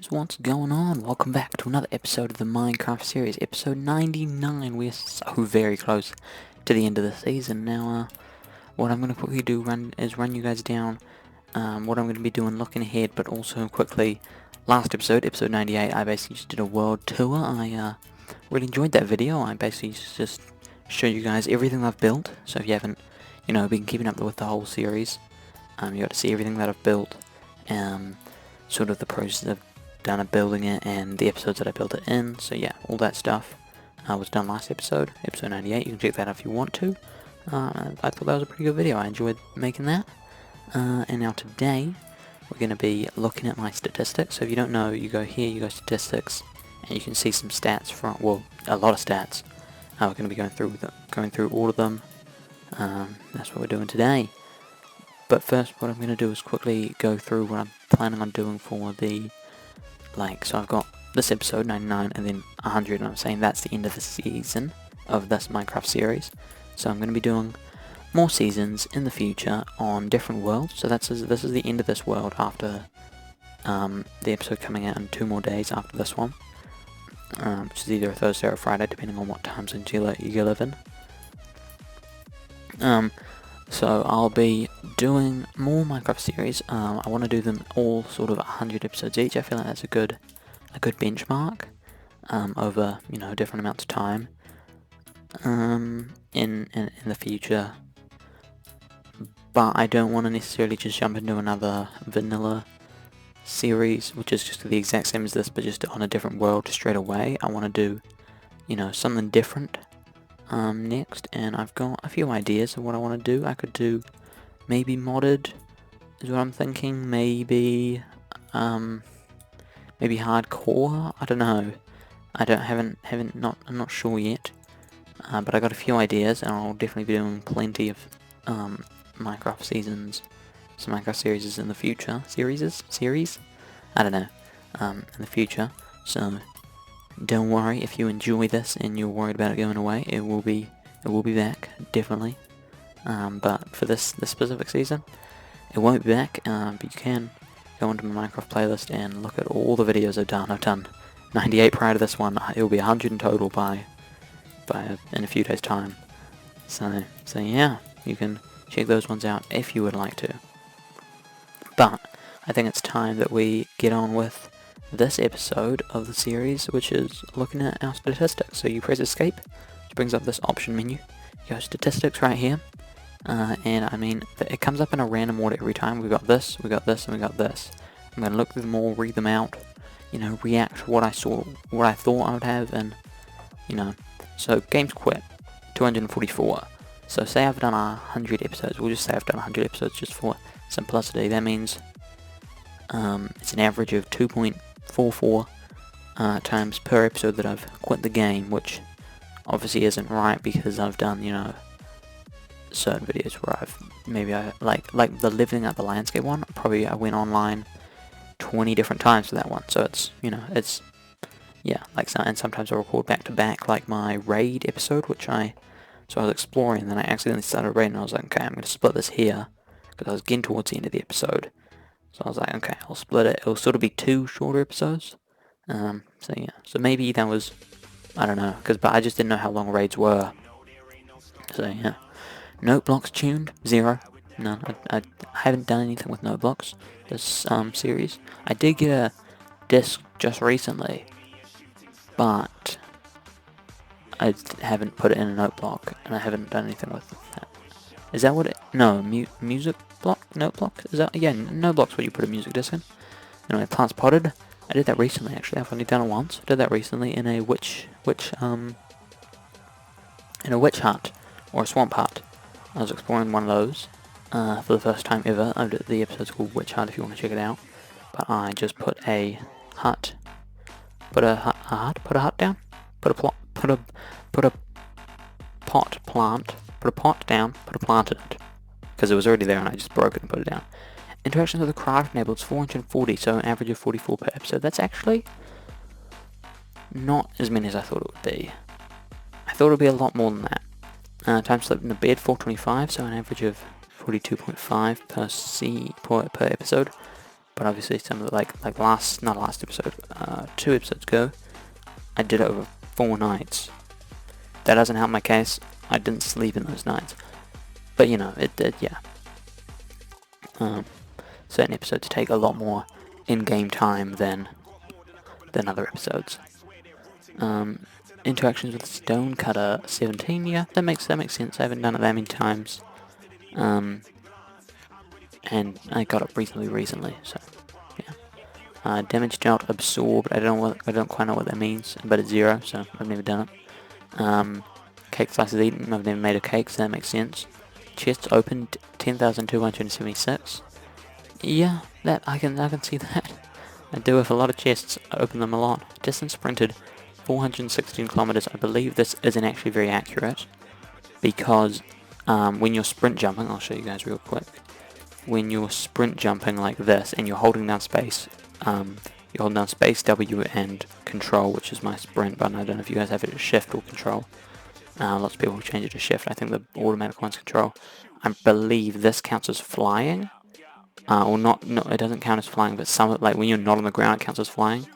guys, what's going on? Welcome back to another episode of the Minecraft series, episode 99. We're so very close to the end of the season now. What I'm going to quickly do is run you guys down what I'm going to be doing looking ahead, but also quickly, last episode, episode 98, I basically just did a world tour. I really enjoyed that video. I basically just showed you guys everything I've built, so if you haven't, been keeping up with the whole series, you got to see everything that I've built, sort of the process I've done of building it, and the episodes that I built it in. So yeah, all that stuff was done last episode, episode 98. You can check that out if you want to. I thought that was a pretty good video. I enjoyed making that. And now today, we're going to be looking at my statistics. So if you don't know, you go here, you go statistics, and you can see some stats from, well, a lot of stats. We're going to be going through all of them. That's what we're doing today. But first, what I'm going to do is quickly go through what I'm planning on doing for the, so I've got this episode, 99, and then 100, and I'm saying that's the end of the season of this Minecraft series. So I'm going to be doing more seasons in the future on different worlds. So this is the end of this world after the episode coming out in 2 more days after this one. Which is either a Thursday or a Friday, depending on what time zone you live in. So I'll be doing more Minecraft series. I want to do them all sort of 100 episodes each. I feel like that's a good benchmark over different amounts of time in the future. But I don't want to necessarily just jump into another vanilla series, which is just the exact same as this, but just on a different world straight away. I want to do something different. Next, and I've got a few ideas of what I want to do. I could do maybe modded, is what I'm thinking. Maybe hardcore. I don't know. I'm not sure yet. But I got a few ideas, and I'll definitely be doing plenty of Minecraft seasons, some Minecraft series in the future. Series? I don't know. In the future. So don't worry if you enjoy this and you're worried about it going away. It will be back, definitely. But for this specific season, it won't be back. But you can go into my Minecraft playlist and look at all the videos I've done. I've done 98 prior to this one. It will be 100 in total in a few days' time. So yeah, you can check those ones out if you would like to. But I think it's time that we get on with this episode of the series, which is looking at our statistics. So you press escape, which brings up this option menu. You go statistics right here, and I mean it comes up in a random order every time. We got this, we got this, and we got this. I'm gonna look through them all, read them out, react to what I saw, what I thought I would have, and So games quit, 244. So say I've done 100 episodes. We'll just say I've done 100 episodes just for simplicity. That means it's an average of 2.44 times per episode that I've quit the game, which obviously isn't right because I've done, certain videos where I like the living out the landscape one. Probably I went online 20 different times for that one. So it's, and sometimes I record back to back, like my raid episode, so I was exploring, and then I accidentally started raiding, and I was like, okay, I'm going to split this here, because I was getting towards the end of the episode. So I was like, okay, I'll split it. It'll sort of be 2 shorter episodes. So yeah. So maybe that was, I don't know, but I just didn't know how long raids were. So yeah. Note blocks tuned, 0. None. I haven't done anything with note blocks this series. I did get a disc just recently, but I haven't put it in a note block, and I haven't done anything with that. Is that what it... No, music block? Note block? Is that... Yeah, note block's what you put a music disc in. Anyway, plants potted. I did that recently, actually. I've only done it once. I did that recently in a witch hut, or a swamp hut. I was exploring one of those, for the first time ever. The episode's called Witch Hut if you want to check it out. But I just put a hut... Put a hut down? Put a pot down, put a plant in it, because it was already there and I just broke it and put it down. Interactions with the craft enabled, 440, so an average of 44 per episode. That's actually not as many as I thought it would be. I thought it would be a lot more than that. Time slept in the bed, 425, so an average of 42.5 per episode. but obviously some of the, not last episode, 2 episodes ago, I did it over 4 nights. That doesn't help my case. I didn't sleep in those nights, but you know, it did, yeah. Certain episodes take a lot more in-game time than other episodes. Interactions with Stonecutter 17, yeah, that makes sense. I haven't done it that many times. And I got it reasonably recently, so yeah. Damage dealt absorbed. I don't quite know what that means, but it's 0, so I've never done it. Cake slices eaten. I've never made a cake, so that makes sense. Chests opened 10,276. Yeah, that I can see that. I do have a lot of chests. I open them a lot. Distance sprinted 416 kilometers. I believe this isn't actually very accurate because when you're sprint jumping, I'll show you guys real quick. When you're sprint jumping like this and you're holding down space, W and control, which is my sprint button. I don't know if you guys have it as shift or control. Lots of people change it to shift. I think the automatic one's control. I believe this counts as flying. Or not, no, it doesn't count as flying, but some, like when you're not on the ground, it counts as flying.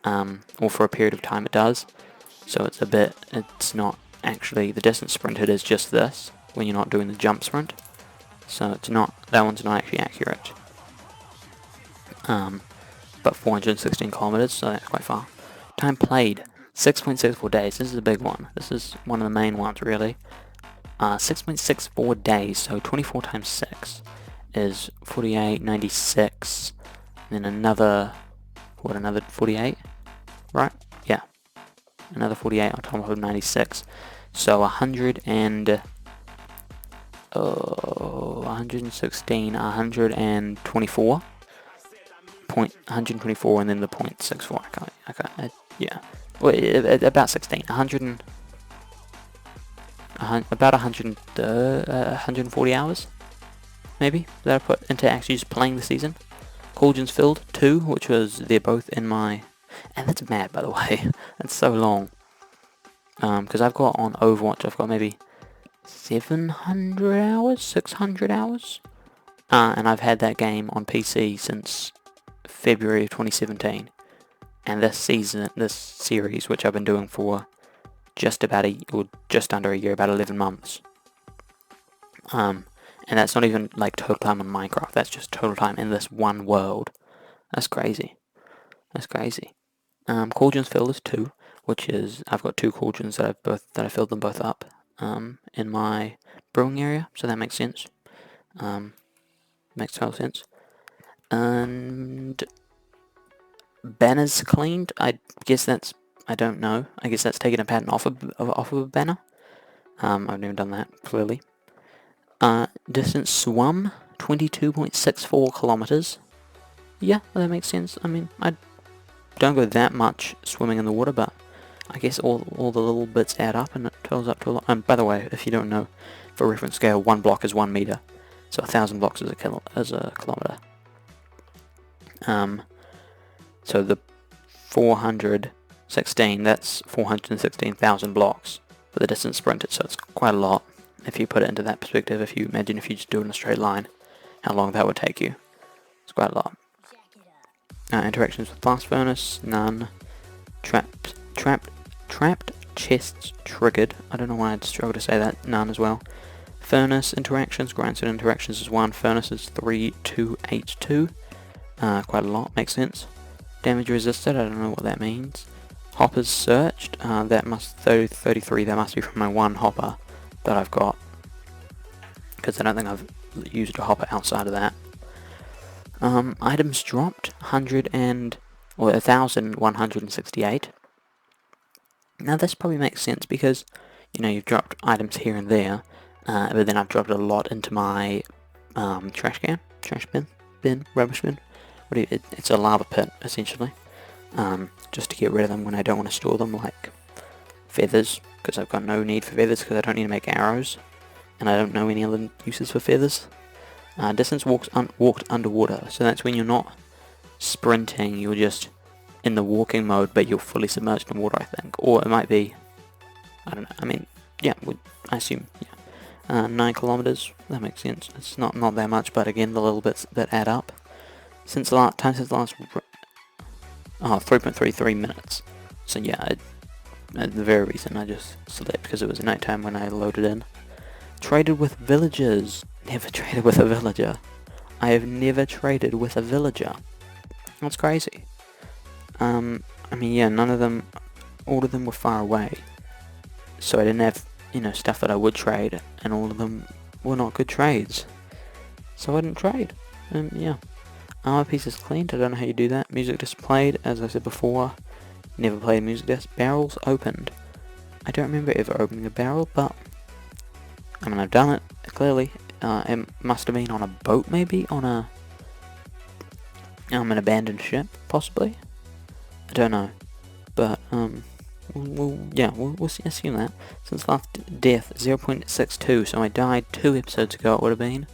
Or for a period of time it does. So it's not actually, the distance sprinted is just this, when you're not doing the jump sprint. So it's not, that one's not actually accurate. But 416 kilometers, so that's quite far. Time played, 6.64 days. This is a big one. This is one of the main ones, really. 6.64 days, so 24 times 6 is 48, 96, and then another 48, right? Yeah, another 48 on top of 96, so 116, 124, 124, and then the 0.64. Okay, yeah, well, about 16, about 140 hours. Maybe, that I put into actually just playing the season. Cauldrons filled, 2, which was, they're both in my, and that's mad by the way, that's so long. Because I've got on Overwatch, I've got maybe 700 hours, 600 hours. And I've had that game on PC since February of 2017. And this series, which I've been doing for just under a year, about 11 months. And that's not even like total time on Minecraft, that's just total time in this one world. That's crazy. That's crazy. Cauldrons filled is 2, which is, I've got 2 cauldrons that I filled them both up in my brewing area, so that makes sense. Makes total sense. And banners cleaned, I guess that's, I don't know, I guess that's taking a pattern off of a banner. I've never done that, clearly. Distance swum, 22.64 kilometers. Yeah, that makes sense. I mean, I don't go that much swimming in the water, but I guess all the little bits add up and it totals up to a lot. And by the way, if you don't know, for reference scale, 1 block is 1 meter. So 1,000 blocks is a kilometer. So the 416, that's 416,000 blocks for the distance sprinted, so it's quite a lot. If you put it into that perspective, if you imagine if you just do it in a straight line, how long that would take you. It's quite a lot. Interactions with blast furnace, none. Trapped chests triggered. I don't know why I'd struggle to say that. None as well. Furnace interactions, grindstone interactions is 1. Furnace is 3, 2, 8, 2. Quite a lot, makes sense. Damage resisted, I don't know what that means. Hoppers searched, that must 33. That must be from my 1 hopper that I've got, because I don't think I've used a hopper outside of that. Items dropped, 1,168. Now this probably makes sense because, you know, you've dropped items here and there, but then I've dropped a lot into my rubbish bin. It's a lava pit, essentially, just to get rid of them when I don't want to store them, like feathers, because I've got no need for feathers because I don't need to make arrows, and I don't know any other uses for feathers. Distance walked underwater, so that's when you're not sprinting, you're just in the walking mode, but you're fully submerged in water, I think. Or it might be, I don't know, I mean, yeah, I assume, yeah. 9 kilometers, that makes sense. It's not that much, but again, the little bits that add up. since the last 3.33 minutes. So yeah, at the very reason I just slept because it was night time when I loaded in. Traded with villagers. Never traded with a villager. I have never traded with a villager. That's crazy. I mean, yeah, all of them were far away. So I didn't have, stuff that I would trade, and all of them were not good trades. So I didn't trade. Yeah. Armor pieces cleaned, I don't know how you do that. Music disc played, as I said before. Never played music disc. Barrels opened. I don't remember ever opening a barrel, but I mean, I've done it, clearly. It must have been on a boat, maybe? On an abandoned ship, possibly? I don't know. But, we'll assume that. Since last death, 0.62, so I died 2 episodes ago, it would have been.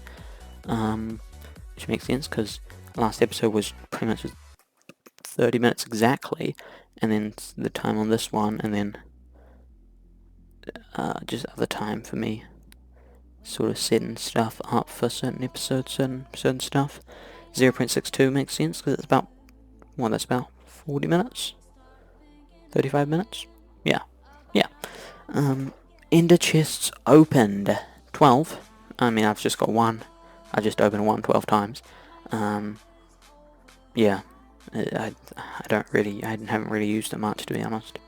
Which makes sense, because last episode was pretty much 30 minutes exactly, and then the time on this one, and then just other time for me sort of setting stuff up for certain episodes, certain stuff. 0.62 makes sense, because it's about, that's about 40 minutes? 35 minutes? Yeah. Ender chests opened. 12. I mean, I've just got one. I just opened one 12 times. Yeah. I haven't really used it much, to be honest.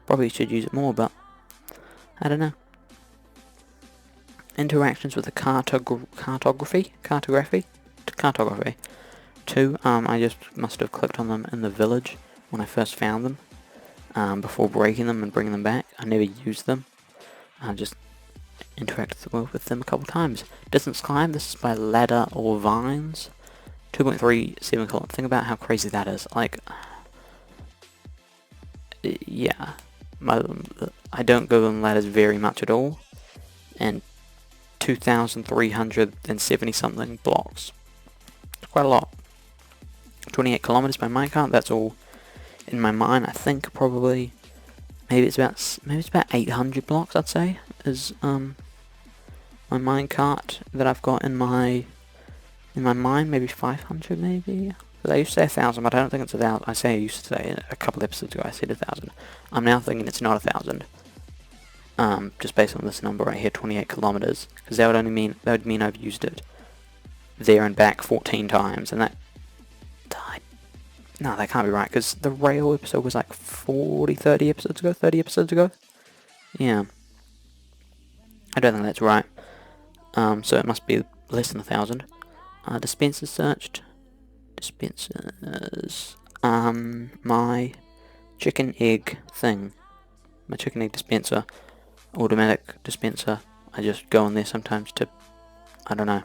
Probably should use it more, but I don't know. Interactions with the cartography. 2. I just must have clicked on them in the village when I first found them, before breaking them and bringing them back. I never used them. I just interacted with them a couple times. Distance climb. This is by ladder or vines. 2.37 kilometers. Think about how crazy that is. Like, yeah, I don't go on ladders very much at all, and 2,370 something blocks. It's quite a lot. 28 kilometers by minecart. That's all in my mind. I think probably maybe it's about 800 blocks. I'd say is my minecart that I've got in my mind. Maybe 500 maybe. I used to say 1,000, but I don't think it's 1,000. I used to say a couple episodes ago I said 1,000. I'm now thinking it's not 1,000. Just based on this number right here, 28 kilometers, because that would mean I've used it there and back 14 times, and that can't be right, because the rail episode was like 30 episodes ago. Yeah, I don't think that's right. So it must be less than 1,000. Dispensers searched. Dispensers. My chicken egg thing. My chicken egg dispenser. Automatic dispenser. I just go in there sometimes to, I don't know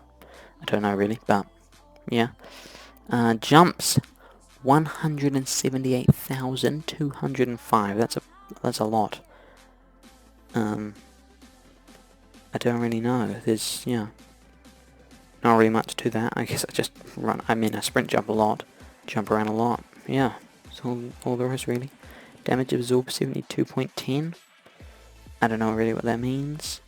really, but yeah. Jumps, 178,205. That's a lot. I don't really know. There's not really much to that. I guess I just run. I sprint jump a lot, jump around a lot. Yeah, that's all there is really. Damage absorbed 72.10. I don't know really what that means.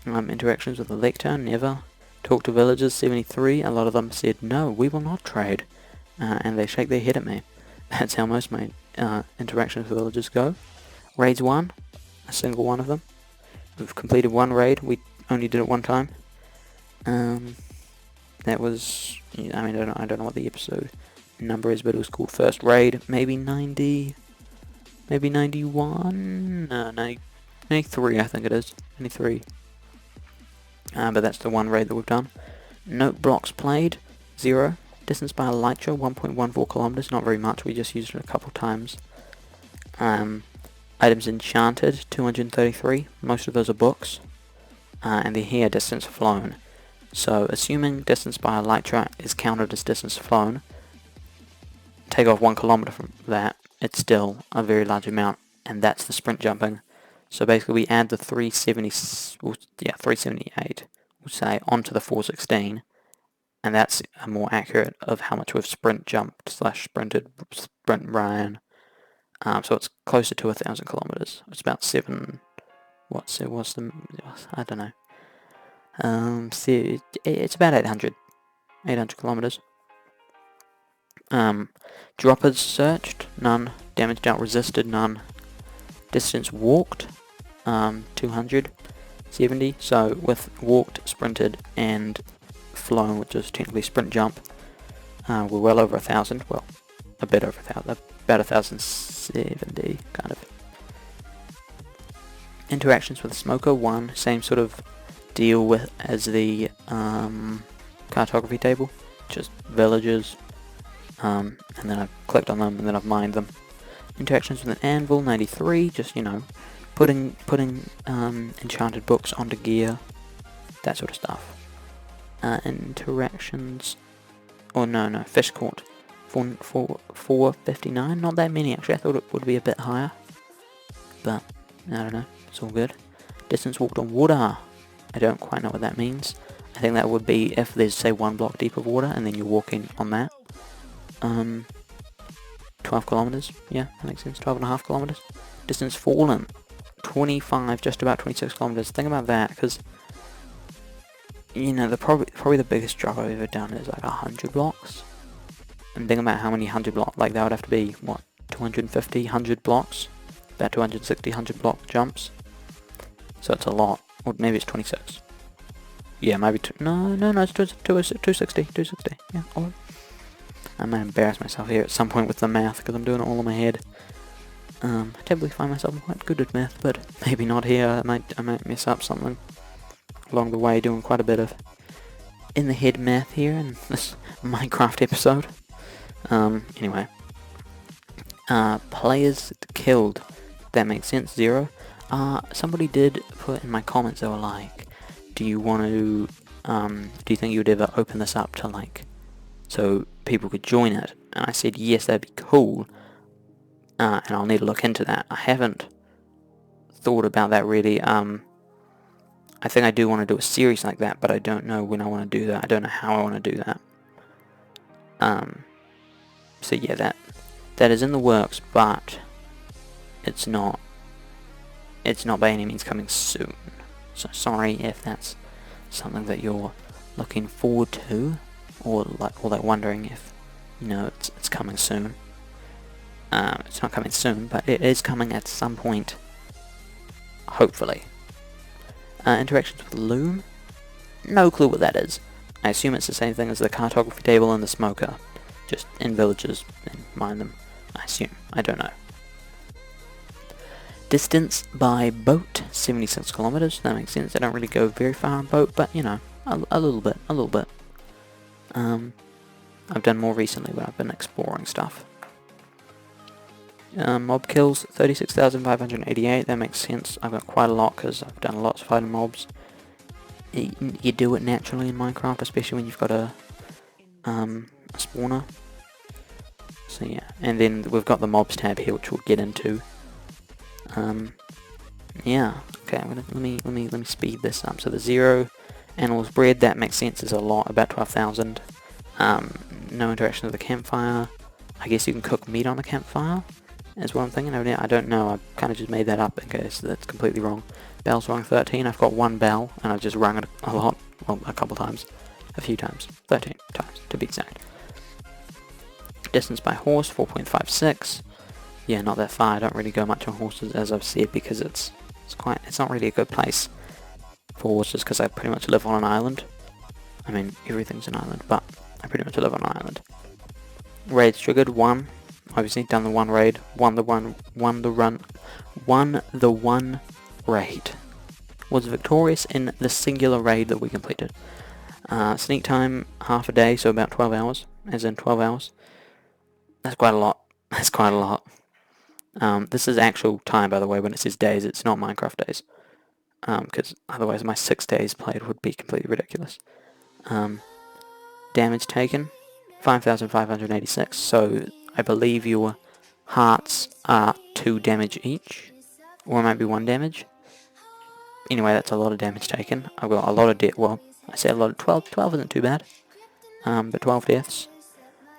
Interactions with the lector, never. Talk to villagers, 73. A lot of them said, no, we will not trade. And they shake their head at me. That's how most of my interactions with villagers go. Raids 1, a single one of them. We've completed one raid. We only did it one time. That was, I don't know what the episode number is, but it was called First Raid. Maybe 90, maybe 91, no, 93 I think it is, 93. But that's the one raid that we've done. Note blocks played, 0. Distance by elytra, 1.14 kilometers, not very much, we just used it a couple times. Items enchanted, 233, most of those are books. And then here, distance flown. So, assuming distance by elytra is counted as distance flown, take off 1 kilometer from that, it's still a very large amount, and that's the sprint jumping. So basically we add the 378, we'll say, onto the 416, and that's more accurate of how much we've sprint jumped / sprint ran. So it's closer to 1,000 kilometers. It's about 7. I don't know. So it's about 800 kilometers. Droppers searched, none. Damage dealt resisted, none. Distance walked, 270. So with walked, sprinted, and flown, which is technically sprint jump, we're well over 1,000. Well, a bit over 1,000, about 1,070, kind of. Interactions with Smoker 1, same sort of deal with as the cartography table, just villages, and then I've clicked on them and then I've mined them. Interactions with an anvil 93, just, you know, putting enchanted books onto gear, that sort of stuff. Interactions, or no, fish caught 459, not that many actually. I thought it would be a bit higher, but I don't know, it's all good. Distance walked on water, I don't quite know what that means. I think that would be if there's, say, 1 block deep of water and then you're walking on that. 12 kilometers, yeah, that makes sense, 12.5 kilometers. Distance fallen, 25, just about 26 kilometers. Think about that, because, you know, probably the biggest drop I've ever done is like 100 blocks. And think about how many 100 blocks, like that would have to be, what, 250, 100 blocks? About 260, 100 block jumps. So it's a lot, or maybe it's 26. Yeah, maybe, no, it's 260, yeah, all. I might embarrass myself here at some point with the math, because I'm doing it all in my head. I typically find myself quite good at math, but maybe not here. I might mess up something along the way, doing quite a bit of in the head math here in this Minecraft episode. Anyway. Players killed. That makes sense, 0. Somebody did put in my comments, they were like, do you think you would ever open this up to, like, so people could join it? And I said, yes, that'd be cool, and I'll need to look into that. I haven't thought about that really. I think I do want to do a series like that, but I don't know when I want to do that. I don't know how I want to do that. So yeah, that is in the works, but it's not by any means coming soon. So sorry if that's something that you're looking forward to, or like wondering if, you know, it's coming soon. It's not coming soon, but it is coming at some point, hopefully. Interactions with Loom, no clue what that is. I assume it's the same thing as the cartography table and the smoker, just in villages and mine them. I assume, I don't know. Distance by boat, 76 kilometers. That makes sense. I don't really go very far on boat, but, you know, a little bit. I've done more recently, but I've been exploring stuff. Mob kills, 36,588. That makes sense. I've got quite a lot because I've done lots of fighting mobs. You do it naturally in Minecraft, especially when you've got a spawner. So yeah, and then we've got the mobs tab here, which we'll get into. Yeah, okay, let me speed this up. So the 0 animals bred, that makes sense, is a lot, about 12,000. No interaction with the campfire. I guess you can cook meat on a campfire, is what I'm thinking. I don't know, I kind of just made that up in case that's completely wrong. Bells rung 13, I've got 1 bell, and I've just rung it a lot, well, a couple times, a few times, 13 times to be exact. Distance by horse, 4.56. Yeah, not that far. I don't really go much on horses, as I've said, because it's not really a good place for horses, because I pretty much live on an island. I mean, everything's an island, but I pretty much live on an island. Raids triggered, 1. Obviously, done the 1 raid, won the one raid. Was victorious in the singular raid that we completed. Sneak time, half a day, so about 12 hours, as in 12 hours. That's quite a lot. That's quite a lot. This is actual time, by the way. When it says days, it's not Minecraft days. Because otherwise my 6 days played would be completely ridiculous. Damage taken, 5,586. So I believe your hearts are 2 damage each. Or it might be 1 damage. Anyway, that's a lot of damage taken. I've got a lot of well, I say a lot of 12 isn't too bad. But 12 deaths.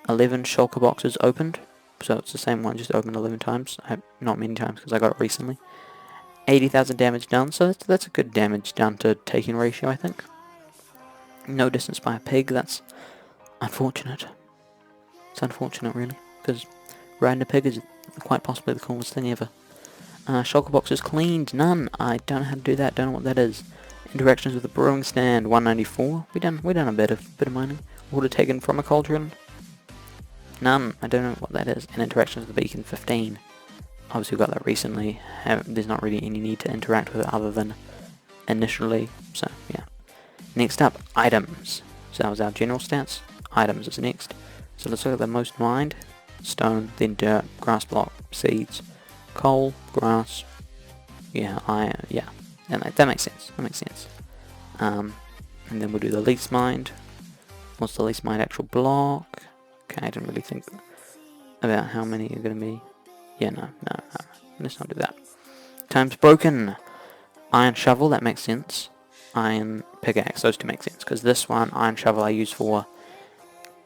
11 shulker boxes opened. So it's the same one, just opened 11 times. Not many times, because I got it recently. 80,000 damage done, so that's a good damage done to taking ratio, I think. No distance by a pig, that's unfortunate. It's unfortunate, really, because riding a pig is quite possibly the coolest thing ever. Shulker box is cleaned. None. I don't know how to do that. Don't know what that is. Interactions with the brewing stand. 194. We done a bit of mining. Water taken from a cauldron. None. I don't know what that is. And interactions with the beacon. 15. Obviously we got that recently. There's not really any need to interact with it other than initially. So yeah. Next up, items. So that was our general stats. Items is next. So let's look at the most mined. Stone, then dirt, grass block, seeds, coal, grass, yeah, iron, yeah, and that makes sense, and then we'll do the least mined. What's the least mined actual block? Okay, I didn't really think about how many are going to be. Yeah, no, let's not do that. Times broken. Iron shovel, that makes sense. Iron pickaxe, those two make sense, because this one, iron shovel, I use for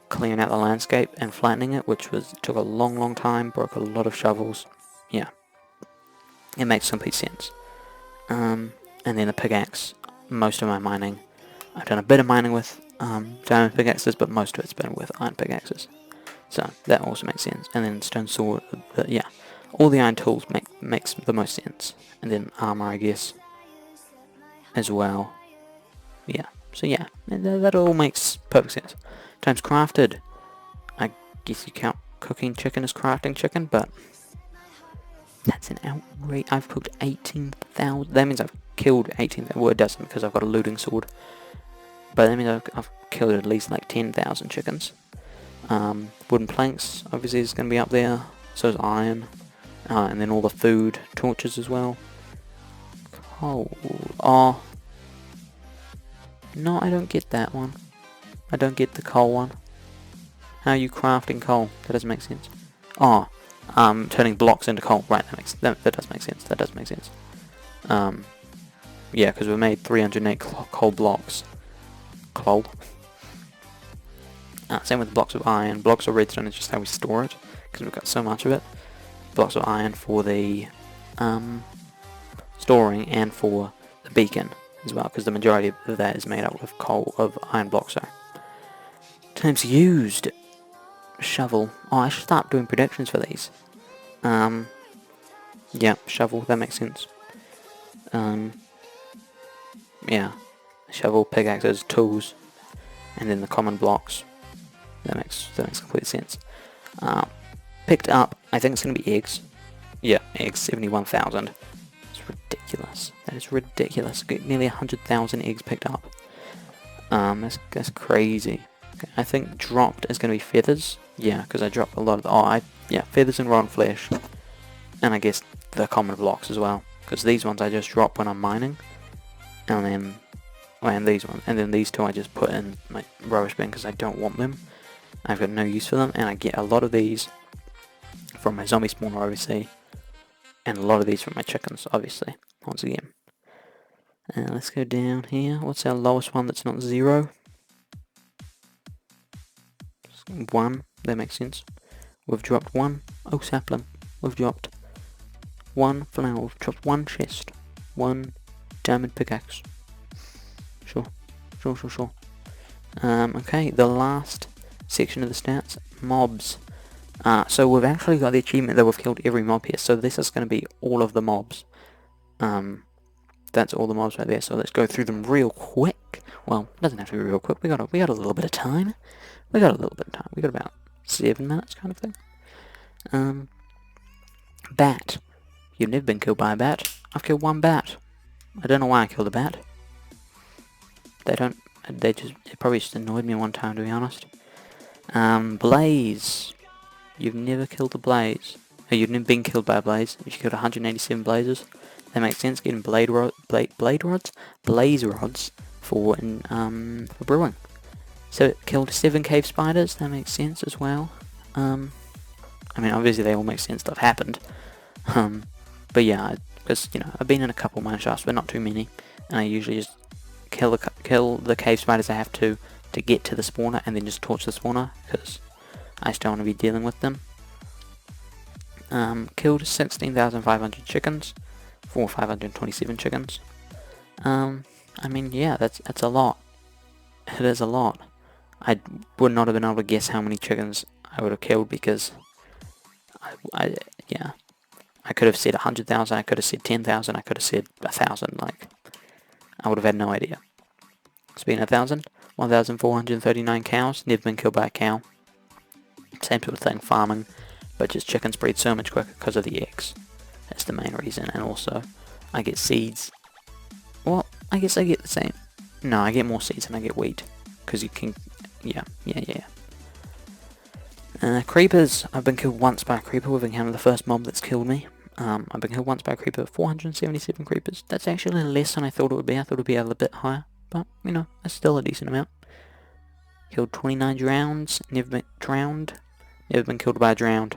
clearing out the landscape and flattening it, which took a long time, broke a lot of shovels. Yeah, it makes complete sense. And then the pickaxe, most of my mining, I've done a bit of mining with diamond pickaxes, but most of it's been with iron pickaxes, so that also makes sense. And then stone sword, yeah, all the iron tools makes the most sense. And then armor, I guess, as well. Yeah, so yeah, that all makes perfect sense. Times crafted, I guess you count cooking chicken as crafting chicken, but that's an outrage. I've cooked 18,000. That means I've killed 18,000. Well, it doesn't, because I've got a looting sword. But that means I've killed at least like 10,000 chickens. Wooden planks, obviously, is going to be up there. So is iron. And then all the food, torches as well. Coal. Oh. No, I don't get that one. I don't get the coal one. How are you crafting coal? That doesn't make sense. Oh. Turning blocks into coal. Right, that does make sense. That does make sense. Yeah, because we made 308 coal blocks. Coal. Same with blocks of iron. Blocks of redstone is just how we store it, because we've got so much of it. Blocks of iron for the storing and for the beacon as well, because the majority of that is made up of iron blocks. So times used. Shovel. Oh, I should start doing predictions for these. Yeah, shovel, that makes sense. Yeah, shovel, pickaxes, tools, and then the common blocks. That makes complete sense. Picked up, I think it's going to be eggs. Yeah, eggs, 71,000. It's ridiculous. That is ridiculous. Get nearly 100,000 eggs picked up. That's crazy. Okay, I think dropped is going to be feathers. Yeah, because I dropped a lot of feathers and rotten flesh. And I guess the common blocks as well, because these ones I just drop when I'm mining. And then these ones, and then these two I just put in my rubbish bin because I don't want them. I've got no use for them, and I get a lot of these from my zombie spawner, obviously, and a lot of these from my chickens, obviously, once again. Let's go down here. What's our lowest one that's not 0? 1, that makes sense. We've dropped 1. Oh, sapling. We've dropped 1 flower. We've dropped 1 chest. 1 diamond pickaxe. Sure. Okay, the last section of the stats. Mobs. So we've actually got the achievement that we've killed every mob here. So this is going to be all of the mobs. That's all the mobs right there. So let's go through them real quick. Well, it doesn't have to be real quick. We got a little bit of time. We got about 7 minutes, kind of thing. Bat. You've never been killed by a bat. I've killed 1 bat. I don't know why I killed a bat. It probably just annoyed me one time, to be honest. Blaze. You've never killed a blaze. Oh, you've never been killed by a blaze. You've killed 187 blazes. That makes sense. Getting blaze rods for brewing. So it killed 7 cave spiders. That makes sense as well. I mean, obviously they all make sense. Stuff happened. But yeah, because I've been in a couple mine shafts, but not too many, and I usually just kill the cave spiders I have to get to the spawner, and then just torch the spawner because I just don't want to be dealing with them. Killed 16,500 chickens, for 527 chickens. I mean, yeah, that's a lot. It is a lot. I would not have been able to guess how many chickens I would have killed, because yeah, I could have said 100,000, I could have said 10,000, I could have said 1,000, like, I would have had no idea. Speaking of 1,000, 1,439 cows, never been killed by a cow. Same sort of thing, farming, but just chickens breed so much quicker because of the eggs. That's the main reason, and also, I get seeds. Well, I guess I get the same. No, I get more seeds than I get wheat, because you can, yeah. Creepers, I've been killed once by a creeper. We've encountered the first mob that's killed me. I've been killed once by a creeper, 477 creepers. That's actually less than I thought it would be. I thought it would be a little bit higher, but, you know, that's still a decent amount. Killed 29 drowns, never been drowned, never been killed by a drowned.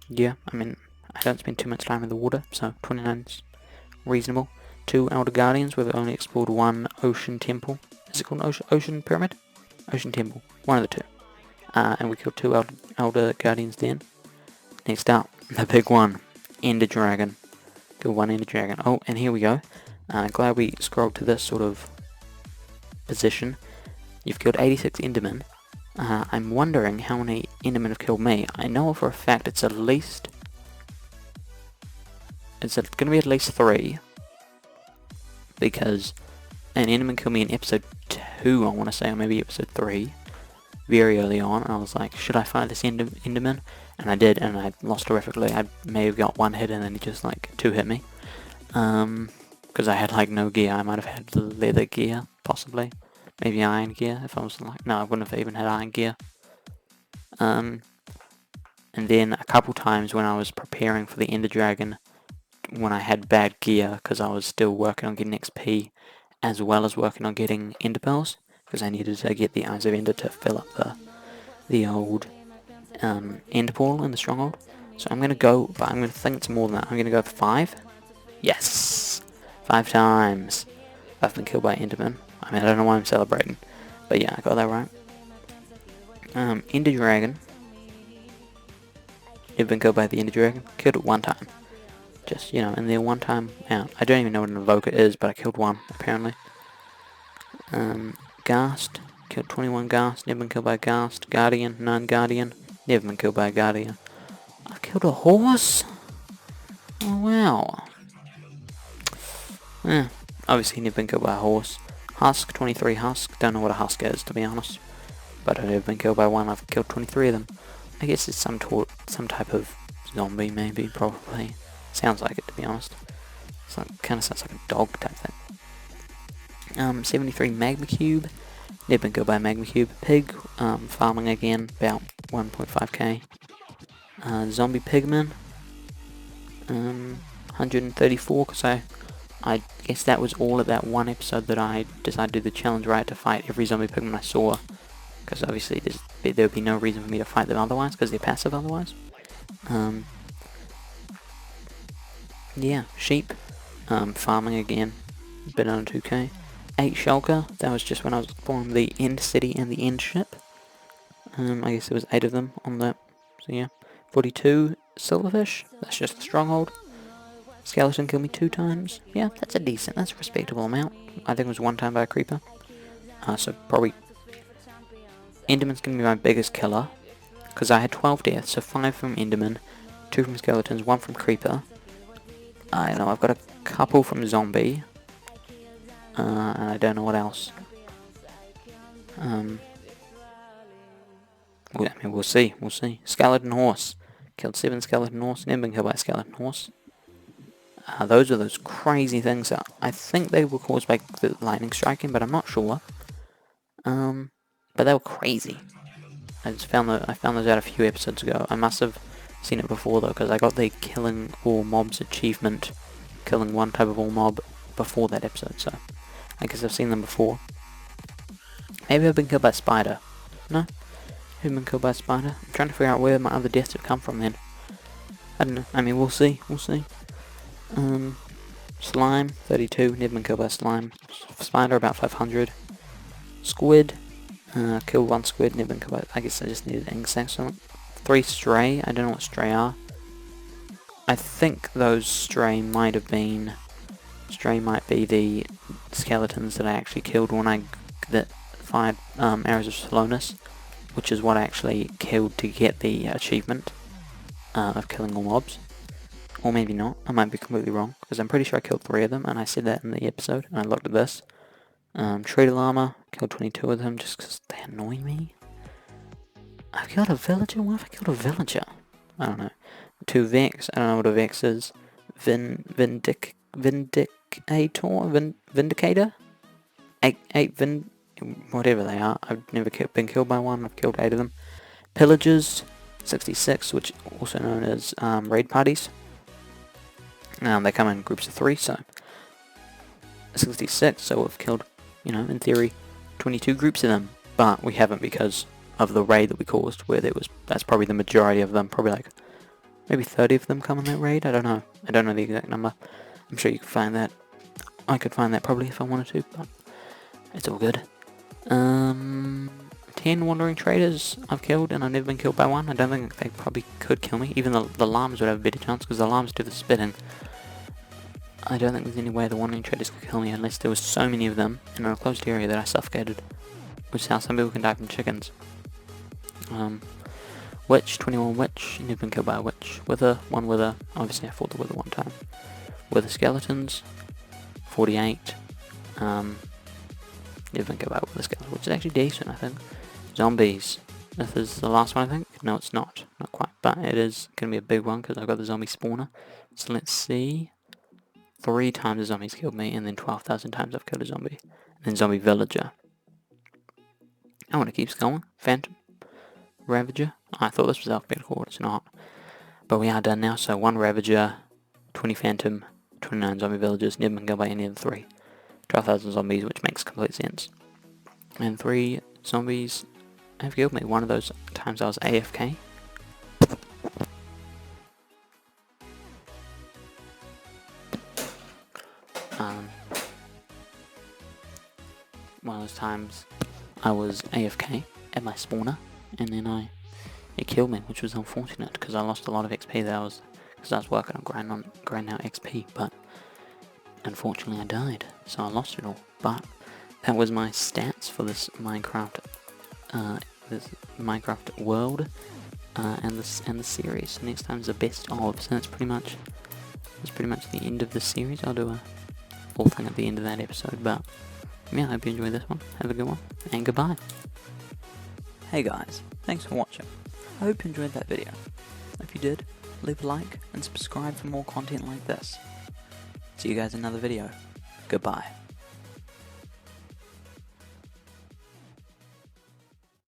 Yeah, I mean, I don't spend too much time in the water, so 29's reasonable. 2 Elder Guardians, we've only explored 1 Ocean Temple. Is it called Ocean Pyramid? Ocean Temple, one of the 2. And we killed 2 Elder Guardians then. Next up, the big one, Ender Dragon. Killed 1 Ender Dragon. Oh, and here we go. Glad we scrolled to this sort of position. You've killed 86 Endermen. I'm wondering how many Endermen have killed me. I know for a fact it's at least... It's going to be at least 3. Because an Enderman killed me in episode 2, I want to say, or maybe episode 3. Very early on. I was like, should I fight this Enderman? And I did, and I lost horrifically. I may have got 1 hit and then he just like 2 hit me. Because I had like no gear. I might have had leather gear, possibly. Maybe iron gear, if I was like... No, I wouldn't have even had iron gear. And then a couple times when I was preparing for the Ender Dragon, when I had bad gear, because I was still working on getting XP, as well as working on getting Ender Pearls, because I needed to get the Eyes of Ender to fill up the old Ender Portal in the Stronghold. So I'm going to go, but I'm going to think it's more than that. I'm going to go for 5. Yes! 5 times. I've been killed by Enderman. I mean, I don't know why I'm celebrating. But yeah, I got that right. Ender Dragon. You've been killed by the Ender Dragon. Killed it 1 time. Just, you know, in there 1 time out. I don't even know what an Invoker is, but I killed 1, apparently. Ghast. Killed 21 Ghast. Never been killed by a Ghast. Guardian. None Guardian. Never been killed by a Guardian. I've killed a horse? Oh, wow. Obviously never been killed by a horse. Husk, 23 Husk. Don't know what a Husk is, to be honest. But I've never been killed by one. I've killed 23 of them. I guess it's some type of zombie, maybe, probably. Sounds like it, to be honest. It's like, kind of sounds like a dog type thing. 73 Magma Cube. Never been killed by a Magma Cube. Pig, farming again, about 1.5k. Zombie Pigman. 134, because I guess that was all of that one episode that I decided to do the challenge, right, to fight every zombie pigman I saw. Because obviously there would be no reason for me to fight them otherwise, because they're passive otherwise. Yeah, sheep. Farming again, been on 2k. 8 shulker, that was just when I was exploring the end city and the end ship. I guess there was 8 of them on that, so yeah. 42 silverfish, that's just the stronghold. Skeleton killed me 2 times. Yeah, that's a respectable amount. I think it was 1 time by a creeper. So probably Enderman's gonna be my biggest killer, because I had 12 deaths, so 5 from Enderman, 2 from skeletons, 1 from creeper. I don't know, I've got a couple from zombie, and I don't know what else. Well, I mean, we'll see. Skeleton horse. Killed 7 skeleton horse, never been killed by a skeleton horse. Those are those crazy things that I think they were caused by the lightning striking, but I'm not sure. But they were crazy. I found those out a few episodes ago. I must have seen it before though, because I got the killing all mobs achievement, killing 1 type of all mob before that episode. So I guess I've seen them before. Maybe I've been killed by a spider. No, I've been killed by a spider. I'm trying to figure out where my other deaths have come from then. I don't know. I mean, we'll see. Slime, 32, never been killed by slime. Spider, about 500. Squid, killed 1 squid, never been killed by, I guess I just needed insects on it. 3 stray, I don't know what stray are. I think those stray might be the skeletons that I actually killed when I fired arrows of slowness. which is what I actually killed to get the achievement of killing all mobs. Or maybe not, I might be completely wrong, because I'm pretty sure I killed 3 of them, and I said that in the episode, and I looked at this. Trader Llama, killed 22 of them just because they annoy me. I killed a villager? What if I killed a villager? I don't know. 2 Vex, I don't know what a Vex is. Vindicator? 8 whatever they are. I've never been killed by one, I've killed 8 of them. Pillagers, 66, which also known as raid parties. They come in groups of 3, so 66, so we've killed, in theory, 22 groups of them. But we haven't because of the raid that we caused, where that's probably the majority of them, probably like, maybe 30 of them come in that raid, I don't know the exact number. I'm sure you can find that. I could find that probably if I wanted to, but it's all good. 10 wandering traders I've killed, and I've never been killed by one. I don't think they probably could kill me. Even the llamas would have a better chance, because the llamas do the spitting. I don't think there's any way the wandering traders could kill me unless there was so many of them in a closed area that I suffocated. Which is how some people can die from chickens. Witch, 21 witch, never been killed by a witch. Wither, 1 wither, obviously I fought the wither 1 time. Wither skeletons, 48. Never been killed by a wither skeleton, which is actually decent, I think. Zombies, this is the last one I think. No, it's not quite, but it is going to be a big one because I've got the zombie spawner. So let's see. 3 times the zombies killed me, and then 12,000 times I've killed a zombie. And then zombie villager. I want to keep going. Phantom. Ravager. I thought this was alphabetical, it's not. But we are done now, so 1 Ravager, 20 Phantom, 29 zombie villagers, never been killed by any of the 3. 12,000 zombies, which makes complete sense. And 3 zombies have killed me. One of those times I was AFK. One of those times I was AFK at my spawner, and then it killed me, which was unfortunate because I lost a lot of XP because I was working on grinding out XP, but unfortunately I died, so I lost it all. But that was my stats for this Minecraft world and the series. Next time is the best of, so that's pretty much the end of the series. I'll do a full thing at the end of that episode, but yeah, I hope you enjoyed this one. Have a good one, and goodbye. Hey guys, thanks for watching. I hope you enjoyed that video. If you did, leave a like and subscribe for more content like this. See you guys in another video. Goodbye.